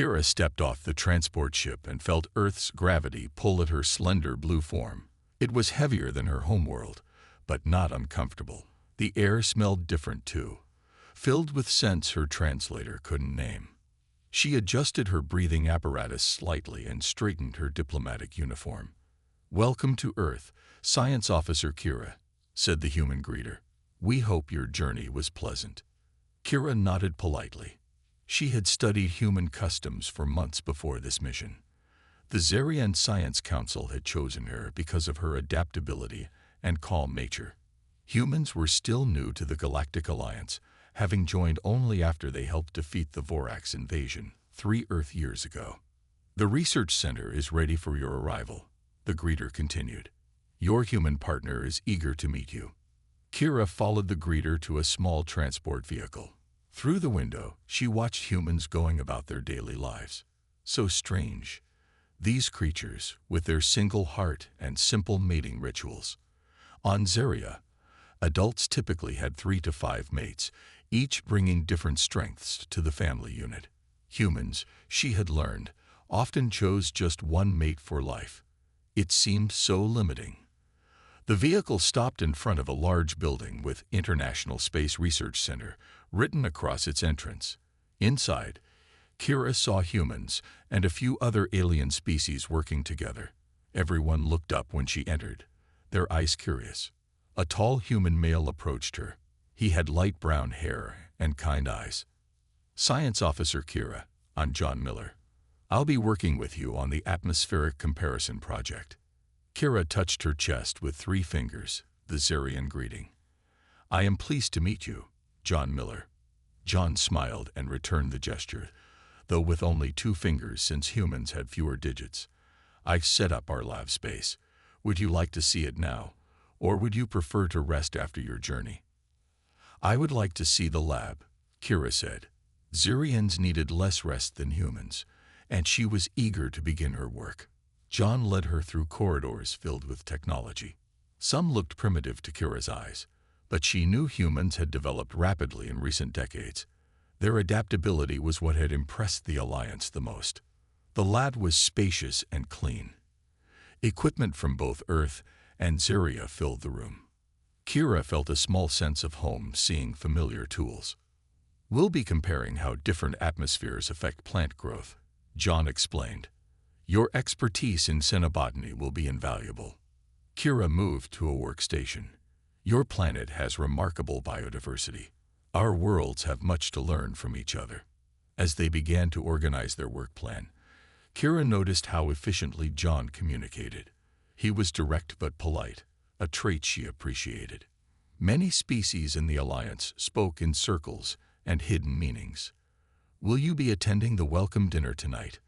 Kira stepped off the transport ship and felt Earth's gravity pull at her slender blue form. It was heavier than her homeworld, but not uncomfortable. The air smelled different too, filled with scents her translator couldn't name. She adjusted her breathing apparatus slightly and straightened her diplomatic uniform. "Welcome to Earth, Science Officer Kira," said the human greeter. "We hope your journey was pleasant." Kira nodded politely. She had studied human customs for months before this mission. The Zarian Science Council had chosen her because of her adaptability and calm nature. Humans were still new to the Galactic Alliance, having joined only after they helped defeat the Vorax invasion 3 Earth years ago. "The research center is ready for your arrival," the greeter continued. "Your human partner is eager to meet you." Kira followed the greeter to a small transport vehicle. Through the window, she watched humans going about their daily lives. So strange. These creatures, with their single heart and simple mating rituals. On Zaria, adults typically had 3 to 5 mates, each bringing different strengths to the family unit. Humans, she had learned, often chose just one mate for life. It seemed so limiting. The vehicle stopped in front of a large building with International Space Research Center written across its entrance. Inside, Kira saw humans and a few other alien species working together. Everyone looked up when she entered, their eyes curious. A tall human male approached her. He had light brown hair and kind eyes. "Science Officer Kira, I'm John Miller. I'll be working with you on the atmospheric comparison project." Kira touched her chest with 3 fingers, the Zarian greeting. "I am pleased to meet you, John Miller." John smiled and returned the gesture, though with only 2 fingers since humans had fewer digits. "I've set up our lab space. Would you like to see it now, or would you prefer to rest after your journey?" "I would like to see the lab," Kira said. Zarians needed less rest than humans, and she was eager to begin her work. John led her through corridors filled with technology. Some looked primitive to Kira's eyes, but she knew humans had developed rapidly in recent decades. Their adaptability was what had impressed the Alliance the most. The lab was spacious and clean. Equipment from both Earth and Zaria filled the room. Kira felt a small sense of home seeing familiar tools. "We'll be comparing how different atmospheres affect plant growth," John explained. "Your expertise in xenobotany will be invaluable." Kira moved to a workstation. "Your planet has remarkable biodiversity. Our worlds have much to learn from each other." As they began to organize their work plan, Kira noticed how efficiently John communicated. He was direct but polite, a trait she appreciated. Many species in the Alliance spoke in circles and hidden meanings. "Will you be attending the welcome dinner tonight?"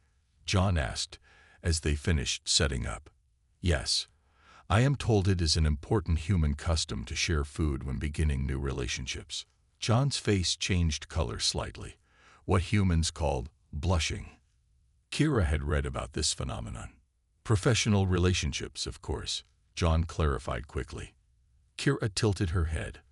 John asked as they finished setting up. "Yes. I am told it is an important human custom to share food when beginning new relationships." John's face changed color slightly, what humans called blushing. Kira had read about this phenomenon. "Professional relationships, of course," John clarified quickly. Kira tilted her head.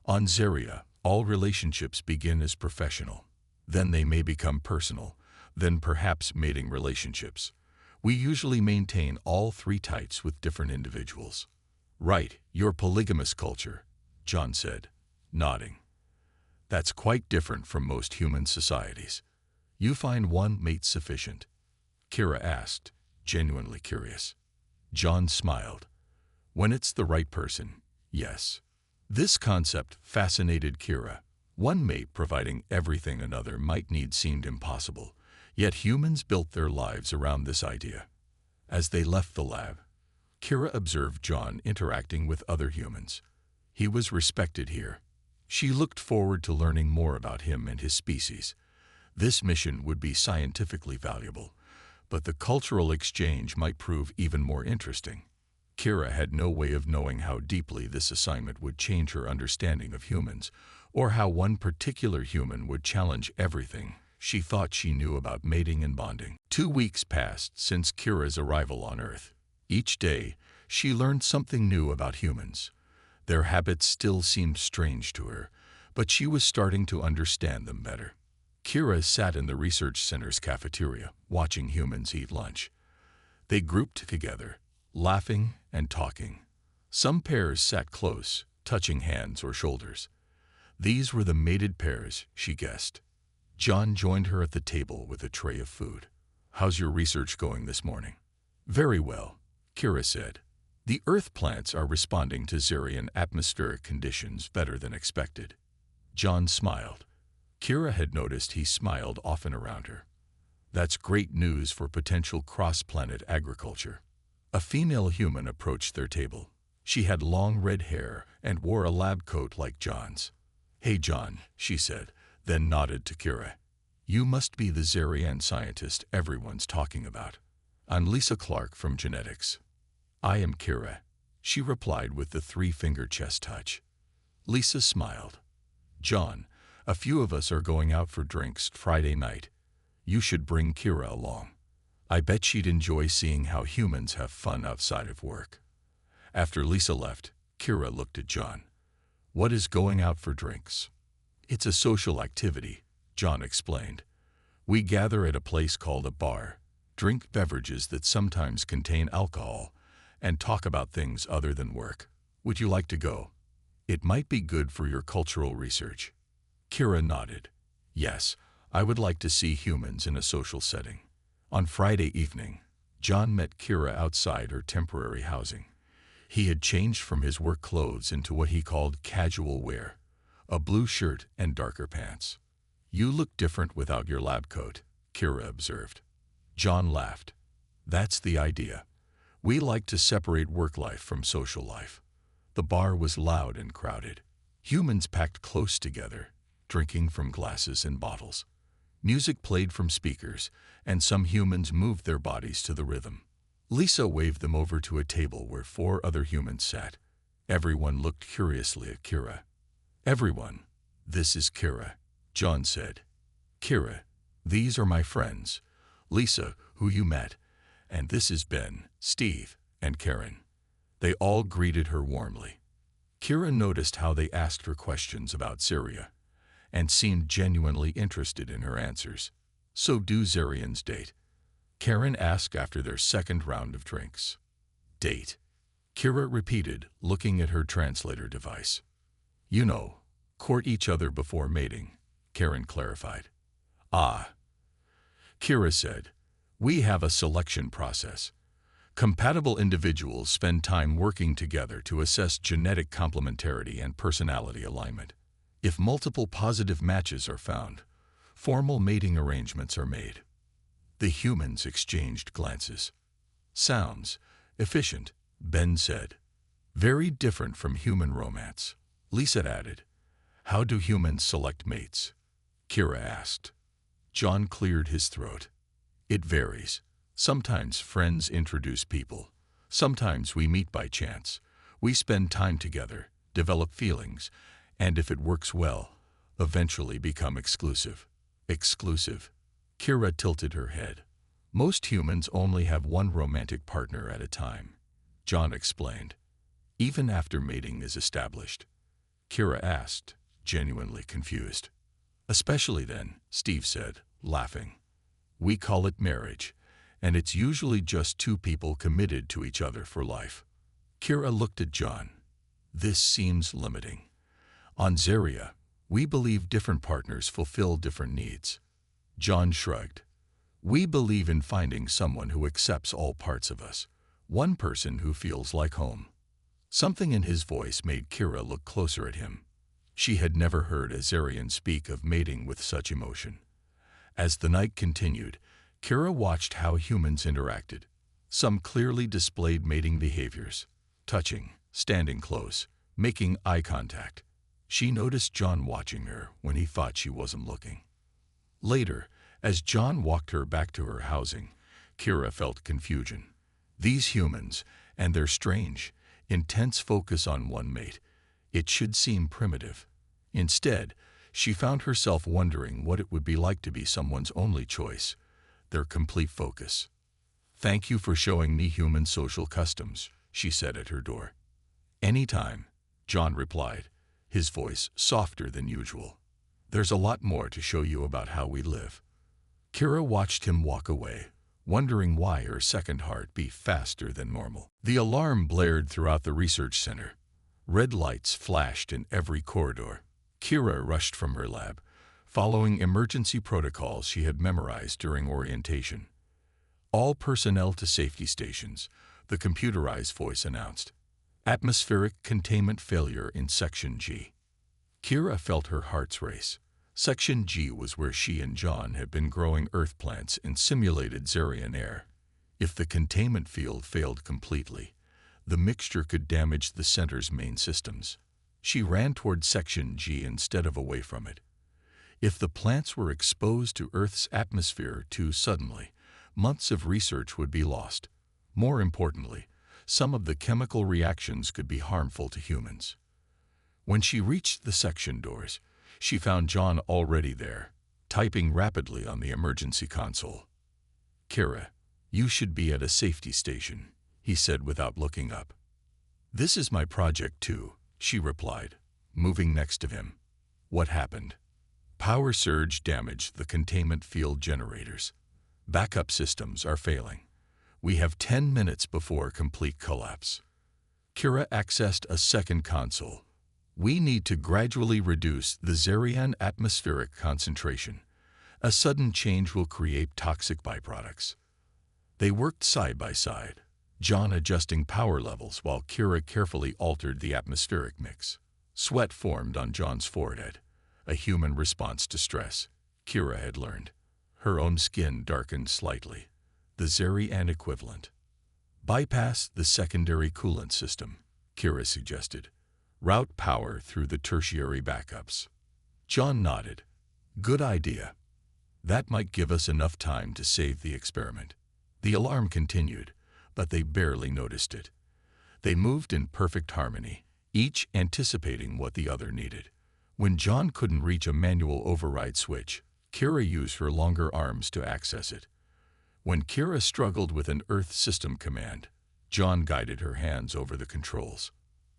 "On Zaria, all relationships begin as professional. Then they may become personal, then perhaps mating relationships. We usually maintain all 3 types with different individuals." "Right, your polygamous culture," John said, nodding. "That's quite different from most human societies. You find one mate sufficient?" Kira asked, genuinely curious. John smiled. "When it's the right person, yes." This concept fascinated Kira. One mate providing everything another might need seemed impossible, yet humans built their lives around this idea. As they left the lab, Kira observed John interacting with other humans. He was respected here. She looked forward to learning more about him and his species. This mission would be scientifically valuable, but the cultural exchange might prove even more interesting. Kira had no way of knowing how deeply this assignment would change her understanding of humans, or how one particular human would challenge everything she thought she knew about mating and bonding. 2 weeks passed since Kira's arrival on Earth. Each day, she learned something new about humans. Their habits still seemed strange to her, but she was starting to understand them better. Kira sat in the research center's cafeteria, watching humans eat lunch. They grouped together, laughing and talking. Some pairs sat close, touching hands or shoulders. These were the mated pairs, she guessed. John joined her at the table with a tray of food. "How's your research going this morning?" "Very well," Kira said. "The Earth plants are responding to Zerian atmospheric conditions better than expected." John smiled. Kira had noticed he smiled often around her. "That's great news for potential cross-planet agriculture." A female human approached their table. She had long red hair and wore a lab coat like John's. "Hey, John," she said, then nodded to Kira. "You must be the Zerian scientist everyone's talking about." "I'm Lisa Clark from Genetics." "I am Kira," she replied with the three-finger chest touch. Lisa smiled. "John, a few of us are going out for drinks Friday night. You should bring Kira along. I bet she'd enjoy seeing how humans have fun outside of work." After Lisa left, Kira looked at John. "What is going out for drinks?" "It's a social activity," John explained. "We gather at a place called a bar, drink beverages that sometimes contain alcohol, and talk about things other than work. Would you like to go? It might be good for your cultural research." Kira nodded. "Yes, I would like to see humans in a social setting." On Friday evening, John met Kira outside her temporary housing. He had changed from his work clothes into what he called casual wear, a blue shirt and darker pants. "You look different without your lab coat," Kira observed. John laughed. "That's the idea. We like to separate work life from social life." The bar was loud and crowded. Humans packed close together, drinking from glasses and bottles. Music played from speakers, and some humans moved their bodies to the rhythm. Lisa waved them over to a table where 4 other humans sat. Everyone looked curiously at Kira. "Everyone, this is Kira," John said. "Kira, these are my friends. Lisa, who you met, and this is Ben, Steve, and Karen." They all greeted her warmly. Kira noticed how they asked her questions about Zeria, and seemed genuinely interested in her answers. "So do Zerians date?" Karen asked after their second round of drinks. "Date," Kira repeated, looking at her translator device. "You know, court each other before mating," Karen clarified. "Ah," Kira said, "we have a selection process. Compatible individuals spend time working together to assess genetic complementarity and personality alignment. If multiple positive matches are found, formal mating arrangements are made." The humans exchanged glances. "Sounds efficient," Ben said. "Very different from human romance," Lisa added. "How do humans select mates?" Kira asked. John cleared his throat. "It varies. Sometimes friends introduce people. Sometimes we meet by chance. We spend time together, develop feelings, and if it works well, eventually become exclusive." "Exclusive?" Kira tilted her head. "Most humans only have one romantic partner at a time," John explained. "Even after mating is established." Kira asked, genuinely confused. "Especially then," Steve said, laughing. "We call it marriage, and it's usually just 2 people committed to each other for life." Kira looked at John. "This seems limiting. On Zeria, we believe different partners fulfill different needs." John shrugged. "We believe in finding someone who accepts all parts of us, one person who feels like home." Something in his voice made Kira look closer at him. She had never heard a Zerian speak of mating with such emotion. As the night continued, Kira watched how humans interacted. Some clearly displayed mating behaviors, touching, standing close, making eye contact. She noticed John watching her when he thought she wasn't looking. Later, as John walked her back to her housing, Kira felt confusion. These humans, and their strange, intense focus on one mate, it should seem primitive. Instead, she found herself wondering what it would be like to be someone's only choice, their complete focus. "Thank you for showing me human social customs," she said at her door. "Anytime," John replied, his voice softer than usual. There's a lot more to show you about how we live." Kira watched him walk away, wondering why her second heart beat faster than normal. The alarm blared throughout the research center. Red lights flashed in every corridor. Kira rushed from her lab, following emergency protocols she had memorized during orientation. "All personnel to safety stations," the computerized voice announced. "Atmospheric containment failure in Section G." Kira felt her heart's race. Section G was where she and John had been growing earth plants in simulated Zarian air. If the containment field failed completely, the mixture could damage the center's main systems. She ran toward Section G instead of away from it. If the plants were exposed to Earth's atmosphere too suddenly, months of research would be lost. More importantly, some of the chemical reactions could be harmful to humans. When she reached the section doors, she found John already there, typing rapidly on the emergency console. "Kira, you should be at a safety station," he said without looking up. "This is my project too," she replied, moving next to him. "What happened?" "Power surge damaged the containment field generators. Backup systems are failing. We have 10 minutes before complete collapse." Kira accessed a second console. "We need to gradually reduce the Zarian atmospheric concentration. A sudden change will create toxic byproducts." They worked side by side, John adjusting power levels while Kira carefully altered the atmospheric mix. Sweat formed on John's forehead, a human response to stress, Kira had learned. Her own skin darkened slightly, the Zarian equivalent. "Bypass the secondary coolant system," Kira suggested. "Route power through the tertiary backups." John nodded. "Good idea. That might give us enough time to save the experiment." The alarm continued, but they barely noticed it. They moved in perfect harmony, each anticipating what the other needed. When John couldn't reach a manual override switch, Kira used her longer arms to access it. When Kira struggled with an Earth system command, John guided her hands over the controls.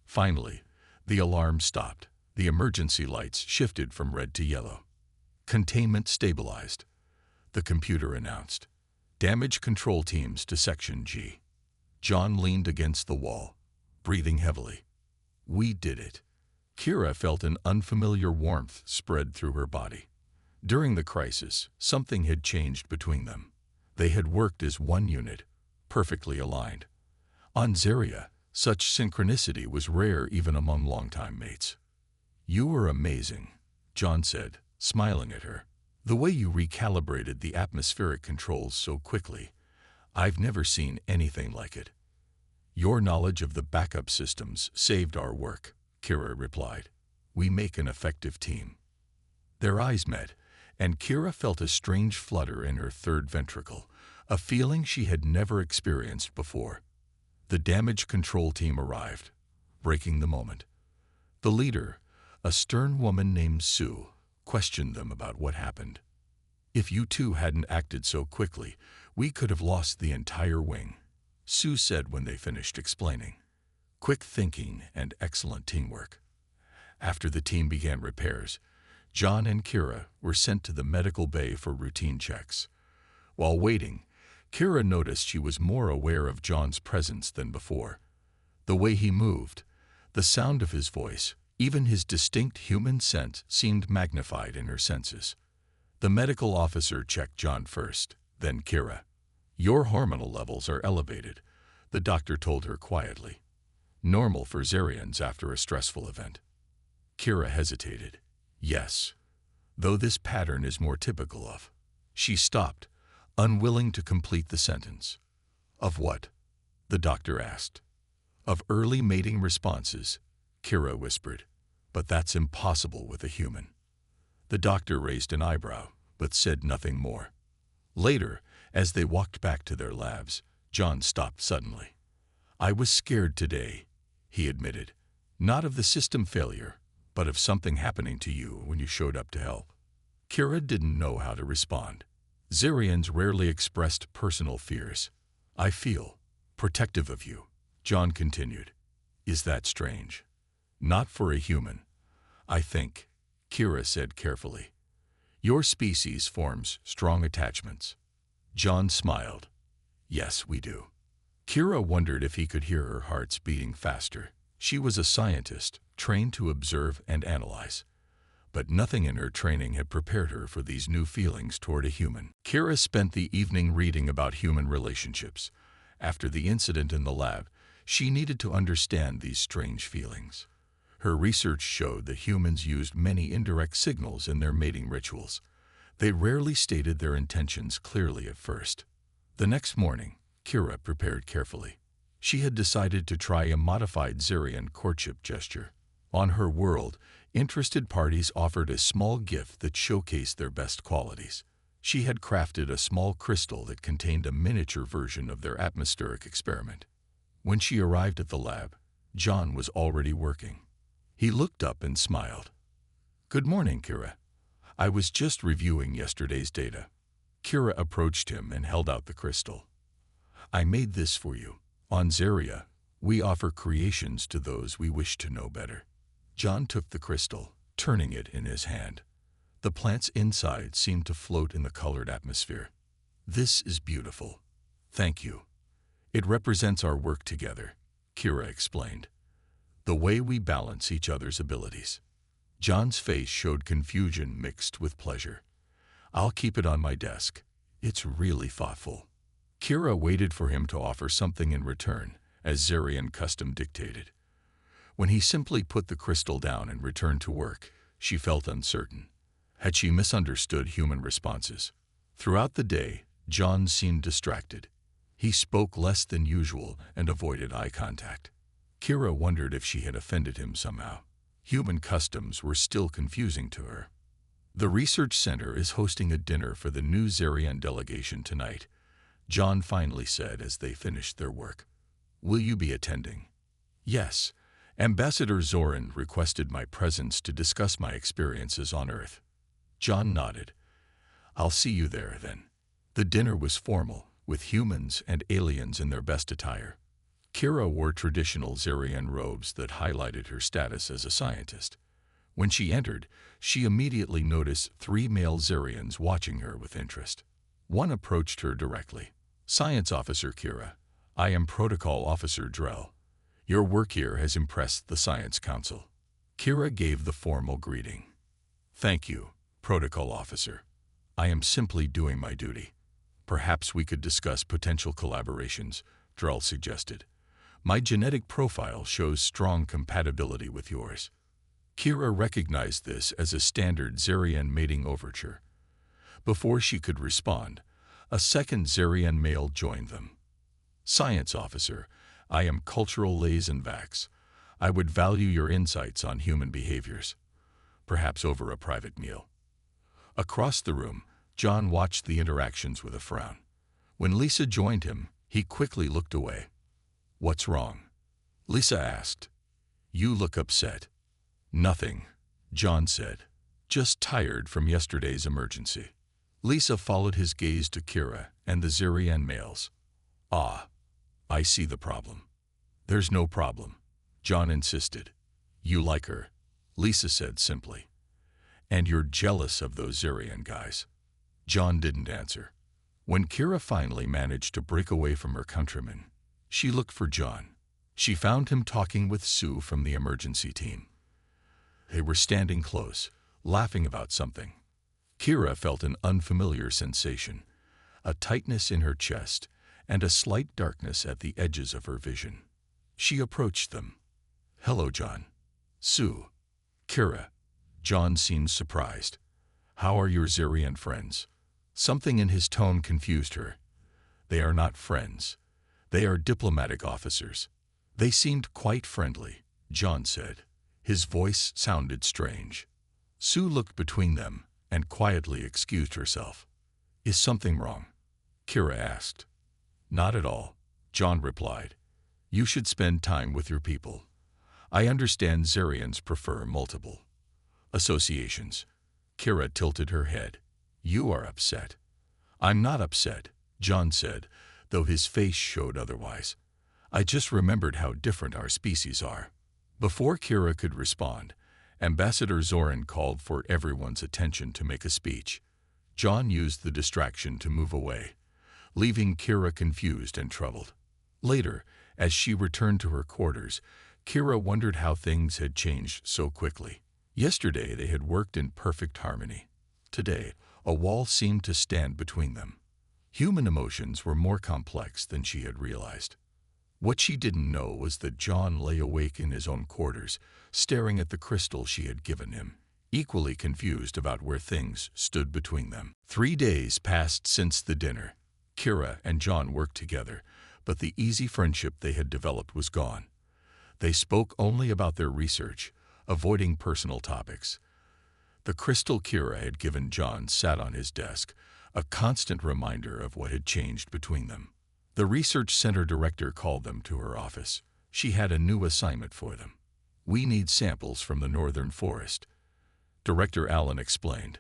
Finally, the alarm stopped. The emergency lights shifted from red to yellow. "Containment stabilized," the computer announced. "Damage control teams to Section G." John leaned against the wall, breathing heavily. "We did it." Kira felt an unfamiliar warmth spread through her body. During the crisis, something had changed between them. They had worked as one unit, perfectly aligned. On Zaria, such synchronicity was rare even among longtime mates. "You were amazing," John said, smiling at her. "The way you recalibrated the atmospheric controls so quickly, I've never seen anything like it." "Your knowledge of the backup systems saved our work," Kira replied. "We make an effective team." Their eyes met, and Kira felt a strange flutter in her third ventricle, a feeling she had never experienced before. The damage control team arrived, breaking the moment. The leader, a stern woman named Sue, questioned them about what happened. "If you two hadn't acted so quickly, we could have lost the entire wing," Sue said when they finished explaining. "Quick thinking and excellent teamwork." After the team began repairs, John and Kira were sent to the medical bay for routine checks. While waiting, Kira noticed she was more aware of John's presence than before. The way he moved, the sound of his voice, even his distinct human scent seemed magnified in her senses. The medical officer checked John first, then Kira. "Your hormonal levels are elevated," the doctor told her quietly. "Normal for Zarians after a stressful event." Kira hesitated. "Yes, though this pattern is more typical of." She stopped, unwilling to complete the sentence. "Of what?" the doctor asked. "Of early mating responses," Kira whispered. "But that's impossible with a human." The doctor raised an eyebrow, but said nothing more. Later, as they walked back to their labs, John stopped suddenly. "I was scared today," he admitted. "Not of the system failure, but of something happening to you when you showed up to help." Kira didn't know how to respond. Zarians rarely expressed personal fears. "I feel protective of you," John continued. "Is that strange?" "Not for a human. I think," Kira said carefully. Your species forms strong attachments. John smiled. Yes, we do. Kira wondered if he could hear her heart's beating faster. She was a scientist, trained to observe and analyze. But nothing in her training had prepared her for these new feelings toward a human. Kira spent the evening reading about human relationships. After the incident in the lab, she needed to understand these strange feelings. Her research showed that humans used many indirect signals in their mating rituals. They rarely stated their intentions clearly at first. The next morning, Kira prepared carefully. She had decided to try a modified Zerian courtship gesture. On her world, interested parties offered a small gift that showcased their best qualities. She had crafted a small crystal that contained a miniature version of their atmospheric experiment. When she arrived at the lab, John was already working. He looked up and smiled. Good morning, Kira. I was just reviewing yesterday's data. Kira approached him and held out the crystal. I made this for you. On Zeria, we offer creations to those we wish to know better. John took the crystal, turning it in his hand. The plants inside seemed to float in the colored atmosphere. This is beautiful. Thank you. It represents our work together, Kira explained. The way we balance each other's abilities. John's face showed confusion mixed with pleasure. I'll keep it on my desk. It's really thoughtful. Kira waited for him to offer something in return, as Zerian custom dictated. When he simply put the crystal down and returned to work, she felt uncertain. Had she misunderstood human responses? Throughout the day, John seemed distracted. He spoke less than usual and avoided eye contact. Kira wondered if she had offended him somehow. Human customs were still confusing to her. The research center is hosting a dinner for the new Zerian delegation tonight, John finally said as they finished their work. Will you be attending? Yes. Ambassador Zoran requested my presence to discuss my experiences on Earth. John nodded. I'll see you there then. The dinner was formal, with humans and aliens in their best attire. Kira wore traditional Zerian robes that highlighted her status as a scientist. When she entered, she immediately noticed 3 male Zerians watching her with interest. One approached her directly. Science Officer Kira, I am Protocol Officer Drell. Your work here has impressed the Science Council. Kira gave the formal greeting. Thank you, Protocol Officer. I am simply doing my duty. Perhaps we could discuss potential collaborations, Drell suggested. My genetic profile shows strong compatibility with yours. Kira recognized this as a standard Zerian mating overture. Before she could respond, a second Zerian male joined them. Science Officer, I am Cultural Lazenvax. I would value your insights on human behaviors, perhaps over a private meal. Across the room, John watched the interactions with a frown. When Lisa joined him, he quickly looked away. What's wrong? Lisa asked. You look upset. Nothing, John said. Just tired from yesterday's emergency. Lisa followed his gaze to Kira and the Zerian males. Ah, I see the problem. There's no problem, John insisted. You like her, Lisa said simply. And you're jealous of those Zerian guys. John didn't answer. When Kira finally managed to break away from her countrymen, she looked for John. She found him talking with Sue from the emergency team. They were standing close, laughing about something. Kira felt an unfamiliar sensation, a tightness in her chest, and a slight darkness at the edges of her vision. She approached them. Hello, John. Sue. Kira. John seemed surprised. How are your Zerian friends? Something in his tone confused her. They are not friends. They are diplomatic officers. They seemed quite friendly, John said. His voice sounded strange. Sue looked between them and quietly excused herself. Is something wrong? Kira asked. Not at all, John replied. You should spend time with your people. I understand Zerians prefer multiple associations. Kira tilted her head. You are upset. I'm not upset, John said, though his face showed otherwise. I just remembered how different our species are. Before Kira could respond, Ambassador Zoran called for everyone's attention to make a speech. John used the distraction to move away, leaving Kira confused and troubled. Later, as she returned to her quarters, Kira wondered how things had changed so quickly. Yesterday they had worked in perfect harmony. Today, a wall seemed to stand between them. Human emotions were more complex than she had realized. What she didn't know was that John lay awake in his own quarters, staring at the crystal she had given him, equally confused about where things stood between them. 3 days passed since the dinner. Kira and John worked together, but the easy friendship they had developed was gone. They spoke only about their research, avoiding personal topics. The crystal Kira had given John sat on his desk, a constant reminder of what had changed between them. The research center director called them to her office. She had a new assignment for them. "We need samples from the northern forest," Director Allen explained.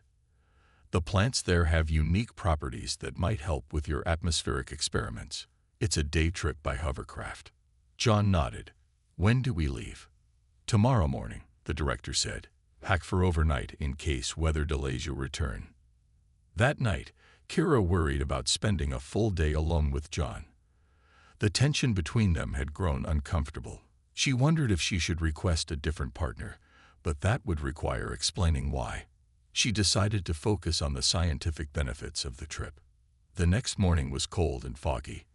"The plants there have unique properties that might help with your atmospheric experiments. It's a day trip by hovercraft." John nodded. "When do we leave?" "Tomorrow morning," the director said. "Pack for overnight in case weather delays your return." That night, Kira worried about spending a full day alone with John. The tension between them had grown uncomfortable. She wondered if she should request a different partner, but that would require explaining why. She decided to focus on the scientific benefits of the trip. The next morning was cold and foggy.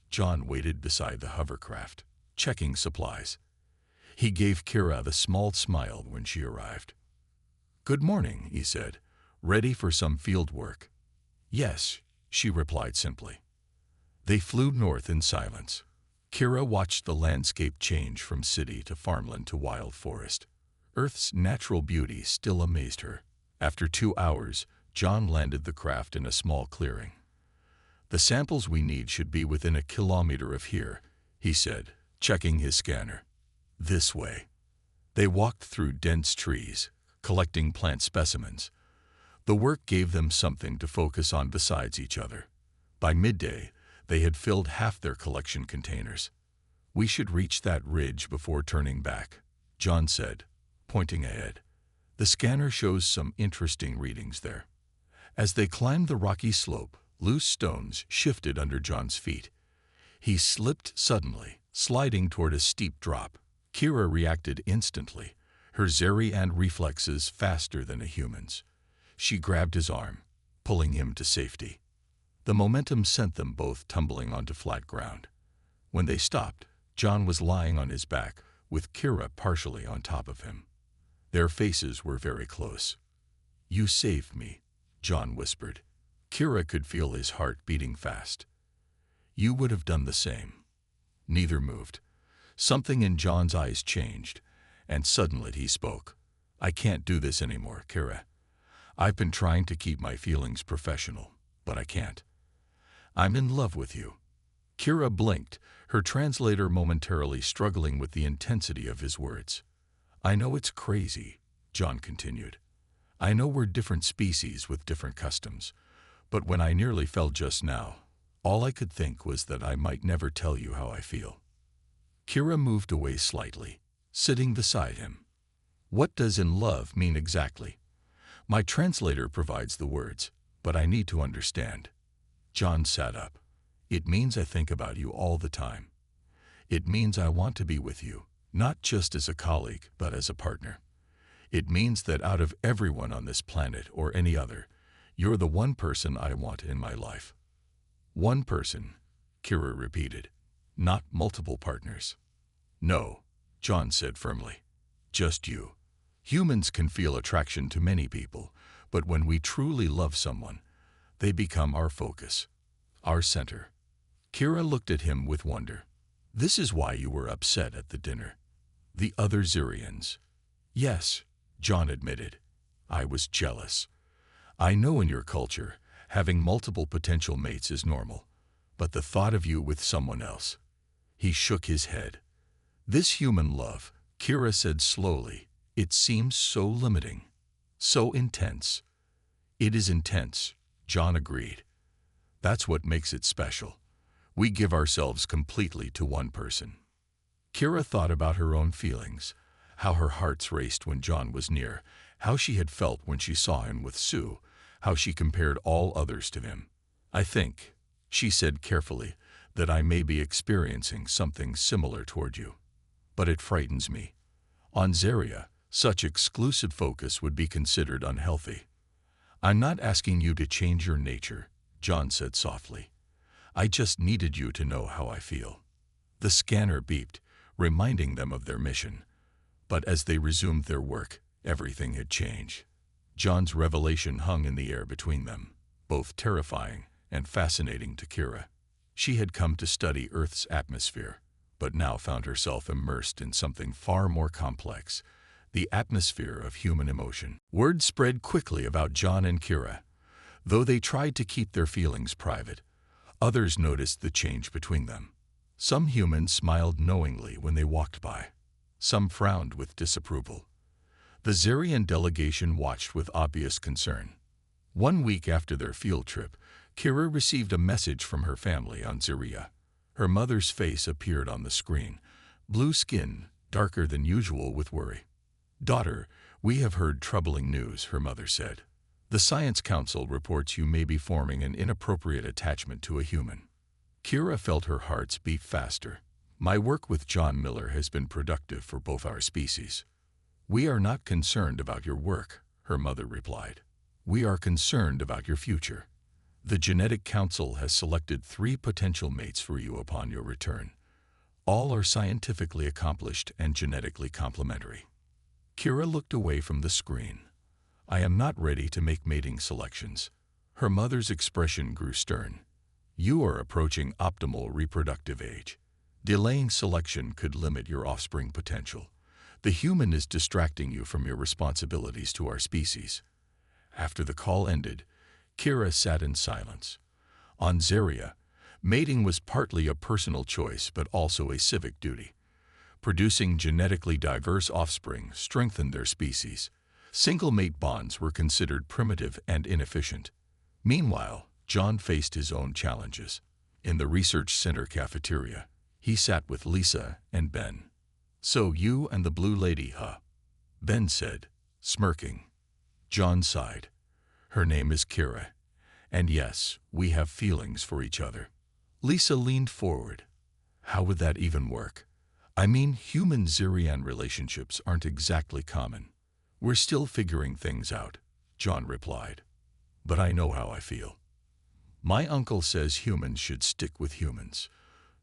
John waited beside the hovercraft, checking supplies. He gave Kira the small smile when she arrived. "Good morning," he said. "Ready for some field work?" "Yes," she replied simply. They flew north in silence. Kira watched the landscape change from city to farmland to wild forest. Earth's natural beauty still amazed her. After 2 hours, John landed the craft in a small clearing. "The samples we need should be within a kilometer of here," he said, checking his scanner. "This way." They walked through dense trees, collecting plant specimens. The work gave them something to focus on besides each other. By midday, they had filled half their collection containers. "We should reach that ridge before turning back," John said, pointing ahead. "The scanner shows some interesting readings there." As they climbed the rocky slope, loose stones shifted under John's feet. He slipped suddenly, sliding toward a steep drop. Kira reacted instantly, her Zerian reflexes faster than a human's. She grabbed his arm, pulling him to safety. The momentum sent them both tumbling onto flat ground. When they stopped, John was lying on his back, with Kira partially on top of him. Their faces were very close. "You saved me," John whispered. Kira could feel his heart beating fast. "You would have done the same." Neither moved. Something in John's eyes changed, and suddenly he spoke. "I can't do this anymore, Kira. I've been trying to keep my feelings professional, but I can't. I'm in love with you." Kira blinked, her translator momentarily struggling with the intensity of his words. "I know it's crazy," John continued. "I know we're different species with different customs, but when I nearly fell just now, all I could think was that I might never tell you how I feel." Kira moved away slightly, sitting beside him. "What does in love mean exactly? My translator provides the words, but I need to understand." John sat up. "It means I think about you all the time. It means I want to be with you, not just as a colleague, but as a partner. It means that out of everyone on this planet or any other, you're the one person I want in my life." "One person," Kira repeated, "not multiple partners." "No," John said firmly, "just you. Humans can feel attraction to many people, but when we truly love someone, they become our focus, our center." Kira looked at him with wonder. "This is why you were upset at the dinner." "The other Zurians." "Yes," John admitted. "I was jealous. I know in your culture, having multiple potential mates is normal, but the thought of you with someone else." He shook his head. "This human love," Kira said slowly, "it seems so limiting, so intense." "It is intense," John agreed. "That's what makes it special. We give ourselves completely to one person." Kira thought about her own feelings, How her heart raced when John was near, how she had felt when she saw him with Sue, how she compared all others to him. "I think," she said carefully, "that I may be experiencing something similar toward you. But it frightens me. On Zeria, such exclusive focus would be considered unhealthy." "I'm not asking you to change your nature," John said softly. "I just needed you to know how I feel." The scanner beeped, reminding them of their mission. But as they resumed their work, everything had changed. John's revelation hung in the air between them, both terrifying and fascinating to Kira. She had come to study Earth's atmosphere, but now found herself immersed in something far more complex, the atmosphere of human emotion. Word spread quickly about John and Kira. Though they tried to keep their feelings private, others noticed the change between them. Some humans smiled knowingly when they walked by. Some frowned with disapproval. The Zerian delegation watched with obvious concern. 1 week after their field trip, Kira received a message from her family on Zeria. Her mother's face appeared on the screen, blue skin, darker than usual with worry. "Daughter, we have heard troubling news," her mother said. "The Science Council reports you may be forming an inappropriate attachment to a human." Kira felt her heart beat faster. "My work with John Miller has been productive for both our species." "We are not concerned about your work," her mother replied. "We are concerned about your future. The Genetic Council has selected 3 potential mates for you upon your return. All are scientifically accomplished and genetically complementary." Kira looked away from the screen. "I am not ready to make mating selections." Her mother's expression grew stern. "You are approaching optimal reproductive age. Delaying selection could limit your offspring potential. The human is distracting you from your responsibilities to our species." After the call ended, Kira sat in silence. On Zeria, mating was partly a personal choice but also a civic duty. Producing genetically diverse offspring strengthened their species. Single-mate bonds were considered primitive and inefficient. Meanwhile, John faced his own challenges. In the research center cafeteria, he sat with Lisa and Ben. "So you and the blue lady, huh?" Ben said, smirking. John sighed. "Her name is Kira. And yes, we have feelings for each other." Lisa leaned forward. "How would that even work? I mean, human-Zerian relationships aren't exactly common." "We're still figuring things out," John replied. "But I know how I feel." "My uncle says humans should stick with humans,"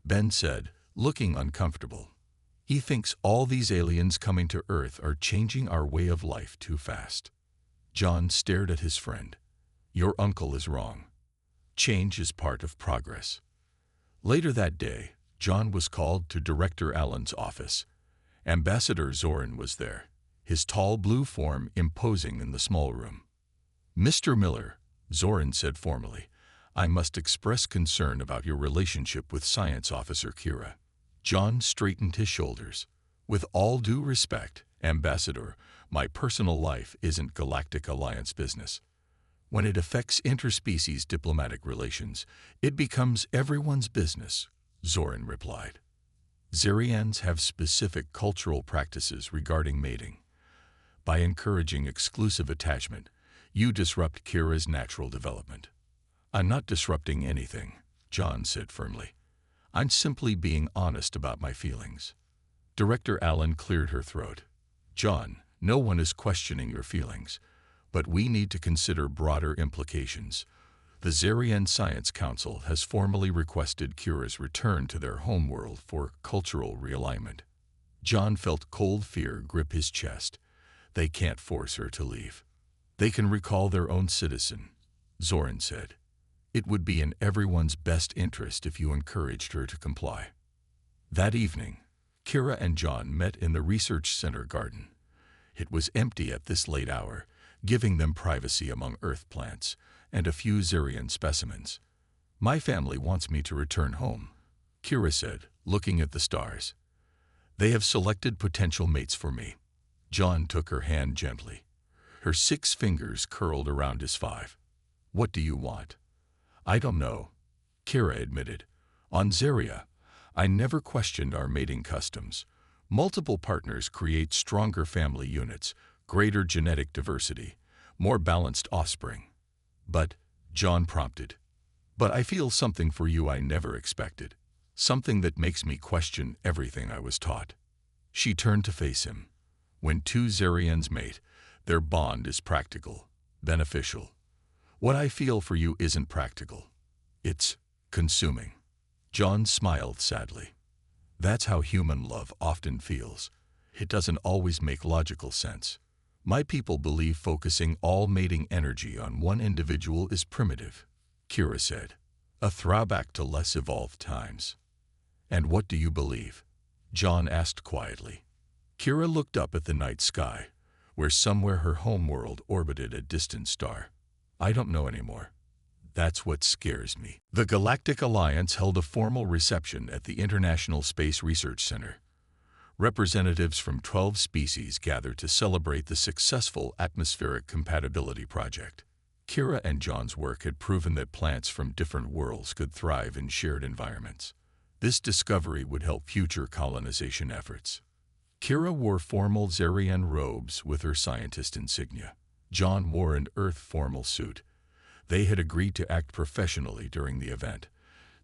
Ben said, looking uncomfortable. "He thinks all these aliens coming to Earth are changing our way of life too fast." John stared at his friend. "Your uncle is wrong. Change is part of progress." Later that day, John was called to Director Allen's office. Ambassador Zoran was there, his tall blue form imposing in the small room. "Mr. Miller," Zoran said formally, "I must express concern about your relationship with Science Officer Kira." John straightened his shoulders. "With all due respect, Ambassador, my personal life isn't Galactic Alliance business. When it affects interspecies diplomatic relations, it becomes everyone's business," Zoran replied. "Zerians have specific cultural practices regarding mating. By encouraging exclusive attachment, you disrupt Kira's natural development." "I'm not disrupting anything," John said firmly. "I'm simply being honest about my feelings." Director Allen cleared her throat. "John, no one is questioning your feelings, but we need to consider broader implications. The Zerian Science Council has formally requested Kira's return to their homeworld for cultural realignment." John felt cold fear grip his chest. "They can't force her to leave. They can recall their own citizen," Zoran said. "It would be in everyone's best interest if you encouraged her to comply." That evening, Kira and John met in the research center garden. It was empty at this late hour, giving them privacy among Earth plants and a few Zerian specimens. "My family wants me to return home," Kira said, looking at the stars. "They have selected potential mates for me." John took her hand gently. Her 6 fingers curled around his 5. "What do you want?" "I don't know," Kira admitted. "On Zeria, I never questioned our mating customs, Multiple partners create stronger family units, greater genetic diversity, more balanced offspring. But, John prompted, but I feel something for you I never expected. Something that makes me question everything I was taught. She turned to face him. When two Xerians mate, their bond is practical, beneficial. What I feel for you isn't practical. It's consuming. John smiled sadly. That's how human love often feels. It doesn't always make logical sense. My people believe focusing all mating energy on one individual is primitive, Kira said, a throwback to less evolved times. And what do you believe? John asked quietly. Kira looked up at the night sky, where somewhere her homeworld orbited a distant star. I don't know anymore. That's what scares me. The Galactic Alliance held a formal reception at the International Space Research Center. Representatives from 12 species gathered to celebrate the successful atmospheric compatibility project. Kira and John's work had proven that plants from different worlds could thrive in shared environments. This discovery would help future colonization efforts. Kira wore formal Xerian robes with her scientist insignia. John wore an Earth formal suit. They had agreed to act professionally during the event,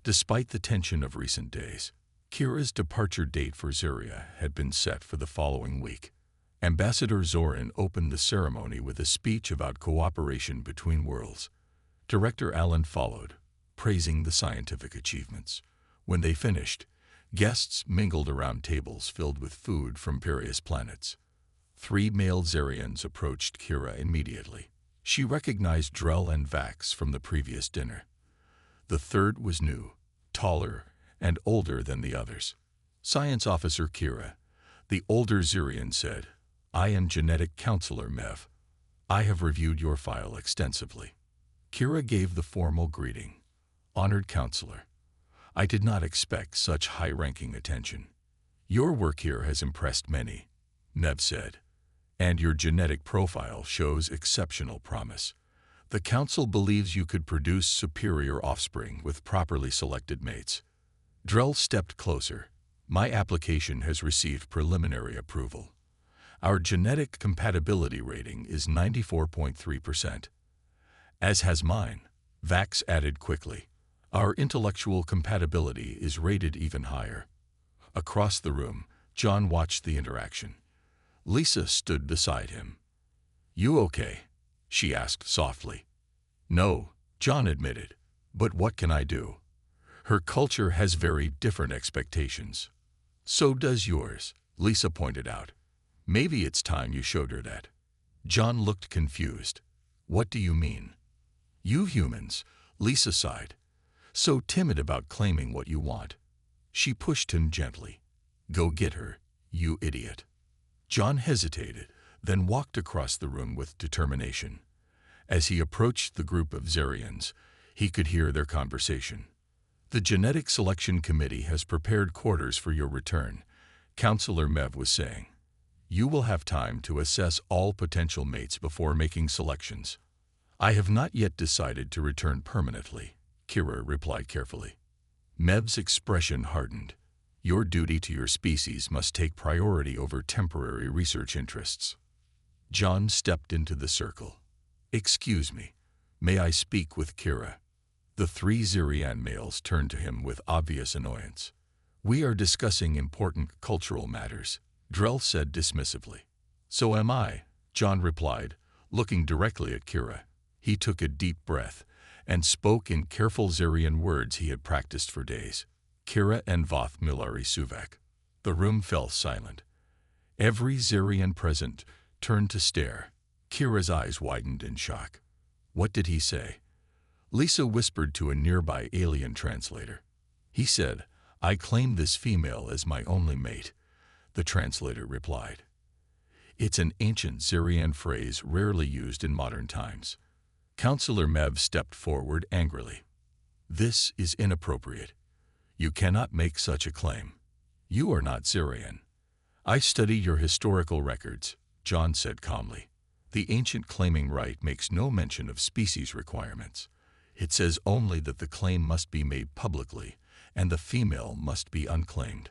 despite the tension of recent days. Kira's departure date for Xeria had been set for the following week. Ambassador Zoran opened the ceremony with a speech about cooperation between worlds. Director Allen followed, praising the scientific achievements. When they finished, guests mingled around tables filled with food from various planets. 3 male Xerians approached Kira immediately. She recognized Drell and Vax from the previous dinner. The third was new, taller, and older than the others. Science Officer Kira, the older Xerian, said, I am Genetic Counselor Mev. I have reviewed your file extensively. Kira gave the formal greeting. Honored Counselor, I did not expect such high-ranking attention. Your work here has impressed many, Mev said, and your genetic profile shows exceptional promise. The Council believes you could produce superior offspring with properly selected mates. Drell stepped closer. My application has received preliminary approval. Our genetic compatibility rating is 94.3%. As has mine, Vax added quickly. Our intellectual compatibility is rated even higher. Across the room, John watched the interaction. Lisa stood beside him. You okay? She asked softly. No, John admitted. But what can I do? Her culture has very different expectations. So does yours, Lisa pointed out. Maybe it's time you showed her that. John looked confused. What do you mean? You humans, Lisa sighed. So timid about claiming what you want. She pushed him gently. Go get her, you idiot. John hesitated, then walked across the room with determination. As he approached the group of Xerians, he could hear their conversation. The Genetic Selection Committee has prepared quarters for your return, Counselor Mev was saying. You will have time to assess all potential mates before making selections. I have not yet decided to return permanently, Kira replied carefully. Mev's expression hardened. Your duty to your species must take priority over temporary research interests. John stepped into the circle. Excuse me, may I speak with Kira? The 3 Xerian males turned to him with obvious annoyance. We are discussing important cultural matters, Drell said dismissively. So am I, John replied, looking directly at Kira. He took a deep breath and spoke in careful Xerian words he had practiced for days. Kira and Voth Milari Suvek. The room fell silent. Every Xerian present turned to stare. Kira's eyes widened in shock. What did he say? Lisa whispered to a nearby alien translator. He said, I claim this female as my only mate, the translator replied. It's an ancient Xerian phrase rarely used in modern times. Counselor Mev stepped forward angrily. This is inappropriate. You cannot make such a claim. You are not Xerian. I study your historical records, John said calmly. The ancient claiming right makes no mention of species requirements. It says only that the claim must be made publicly and the female must be unclaimed.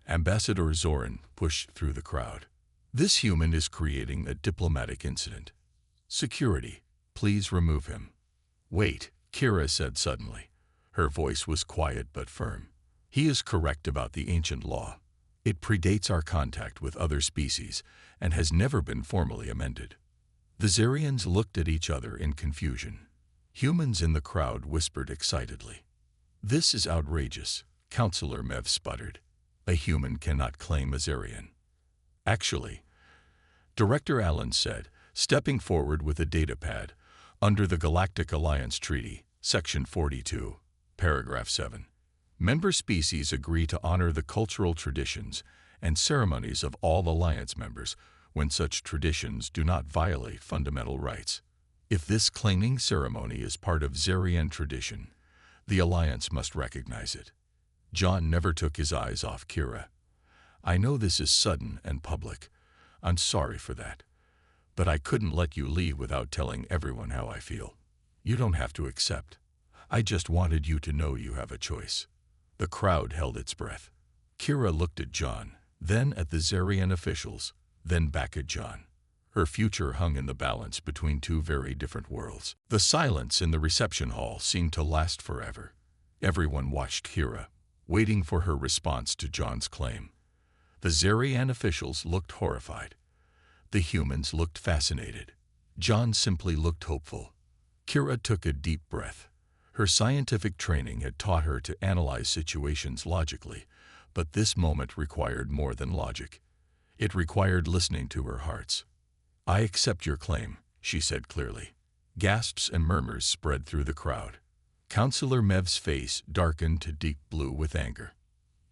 Ambassador Zoran pushed through the crowd. This human is creating a diplomatic incident. Security, please remove him. Wait, Kira said suddenly. Her voice was quiet but firm. He is correct about the ancient law. It predates our contact with other species and has never been formally amended. The Zarians looked at each other in confusion. Humans in the crowd whispered excitedly. This is outrageous, Counselor Mev sputtered. A human cannot claim a Zarian. Actually, Director Allen said, stepping forward with a datapad, under the Galactic Alliance Treaty, Section 42, Paragraph 7. Member species agree to honor the cultural traditions and ceremonies of all Alliance members when such traditions do not violate fundamental rights. If this claiming ceremony is part of Zarian tradition, the Alliance must recognize it. John never took his eyes off Kira. I know this is sudden and public. I'm sorry for that. But I couldn't let you leave without telling everyone how I feel. You don't have to accept. I just wanted you to know you have a choice. The crowd held its breath. Kira looked at John, then at the Zarian officials, then back at John. Her future hung in the balance between two very different worlds. The silence in the reception hall seemed to last forever. Everyone watched Kira, waiting for her response to John's claim. The Zarian officials looked horrified. The humans looked fascinated. John simply looked hopeful. Kira took a deep breath. Her scientific training had taught her to analyze situations logically, but this moment required more than logic. It required listening to her hearts. I accept your claim, she said clearly. Gasps and murmurs spread through the crowd. Counselor Mev's face darkened to deep blue with anger.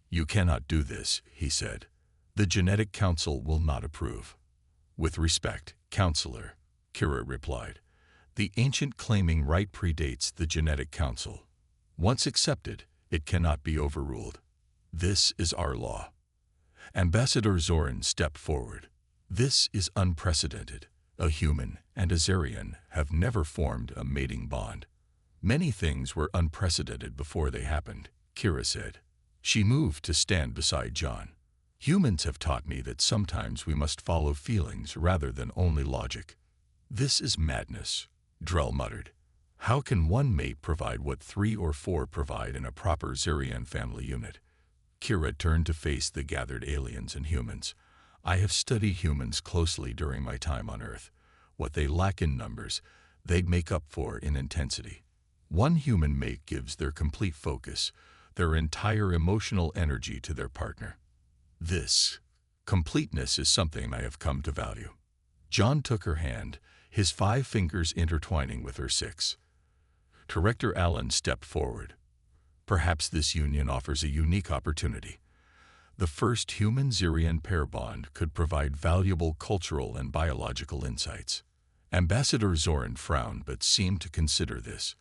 You cannot do this, he said. The Genetic Council will not approve. With respect, Counselor, Kira replied. The ancient claiming right predates the Genetic Council. Once accepted, it cannot be overruled. This is our law. Ambassador Zoran stepped forward. This is unprecedented. A human and a Zarian have never formed a mating bond. Many things were unprecedented before they happened, Kira said. She moved to stand beside John. Humans have taught me that sometimes we must follow feelings rather than only logic. This is madness, Drell muttered. How can one mate provide what 3 or 4 provide in a proper Zarian family unit? Kira turned to face the gathered aliens and humans. I have studied humans closely during my time on Earth. What they lack in numbers, they make up for in intensity. One human mate gives their complete focus, their entire emotional energy to their partner. This completeness is something I have come to value. John took her hand, his 5 fingers intertwining with her 6. Director Allen stepped forward. Perhaps this union offers a unique opportunity. The first human-Zarian pair bond could provide valuable cultural and biological insights. Ambassador Zoran frowned but seemed to consider this.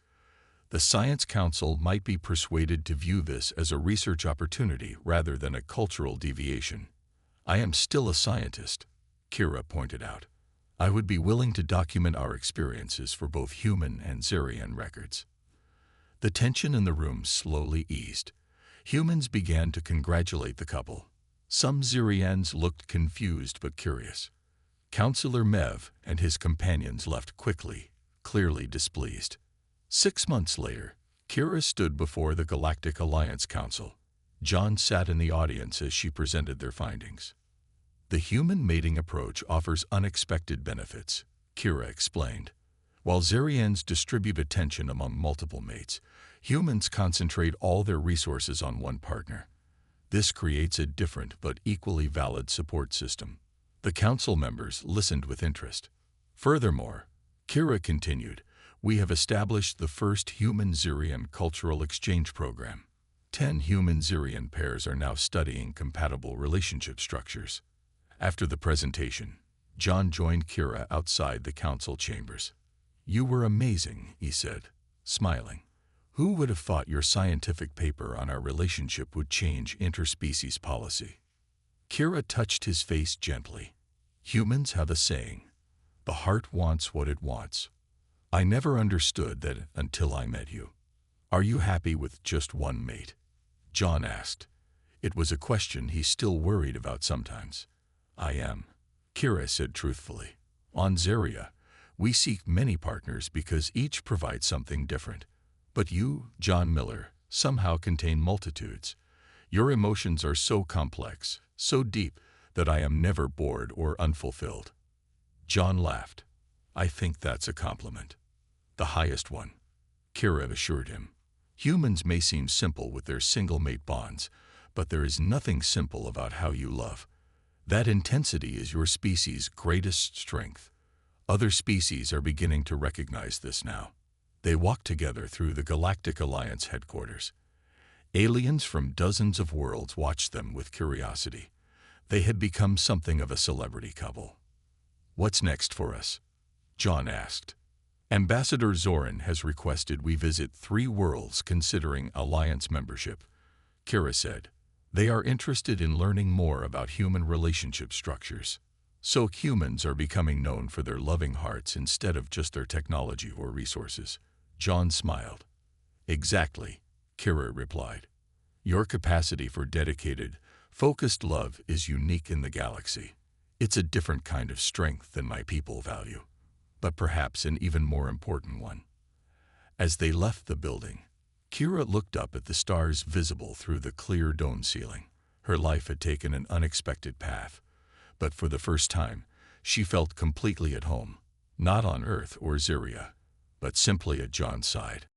The Science Council might be persuaded to view this as a research opportunity rather than a cultural deviation. I am still a scientist, Kira pointed out. I would be willing to document our experiences for both human and Zarian records. The tension in the room slowly eased. Humans began to congratulate the couple. Some Zarians looked confused but curious. Counselor Mev and his companions left quickly, clearly displeased. 6 months later, Kira stood before the Galactic Alliance Council. John sat in the audience as she presented their findings. The human mating approach offers unexpected benefits, Kira explained. While Zarians distribute attention among multiple mates, humans concentrate all their resources on one partner. This creates a different but equally valid support system. The council members listened with interest. Furthermore, Kira continued, we have established the first human-Zarian cultural exchange program. 10 human-Zarian pairs are now studying compatible relationship structures. After the presentation, John joined Kira outside the council chambers. You were amazing, he said, smiling. Who would have thought your scientific paper on our relationship would change interspecies policy? Kira touched his face gently. Humans have a saying, the heart wants what it wants. I never understood that until I met you. Are you happy with just one mate? John asked. It was a question he still worried about sometimes. I am, Kira said truthfully. On Zeria, we seek many partners because each provides something different. But you, John Miller, somehow contain multitudes. Your emotions are so complex, so deep, that I am never bored or unfulfilled. John laughed. I think that's a compliment. The highest one, Kira assured him. Humans may seem simple with their single-mate bonds, but there is nothing simple about how you love. That intensity is your species' greatest strength. Other species are beginning to recognize this now. They walked together through the Galactic Alliance headquarters. Aliens from dozens of worlds watched them with curiosity. They had become something of a celebrity couple. What's next for us? John asked. Ambassador Zoran has requested we visit 3 worlds considering Alliance membership, Kira said. They are interested in learning more about human relationship structures. So humans are becoming known for their loving hearts instead of just their technology or resources. John smiled. Exactly, Kira replied. Your capacity for dedicated, focused love is unique in the galaxy. It's a different kind of strength than my people value, but perhaps an even more important one. As they left the building, Kira looked up at the stars visible through the clear dome ceiling. Her life had taken an unexpected path, but for the first time, she felt completely at home, not on Earth or Zeria, but simply at John's side.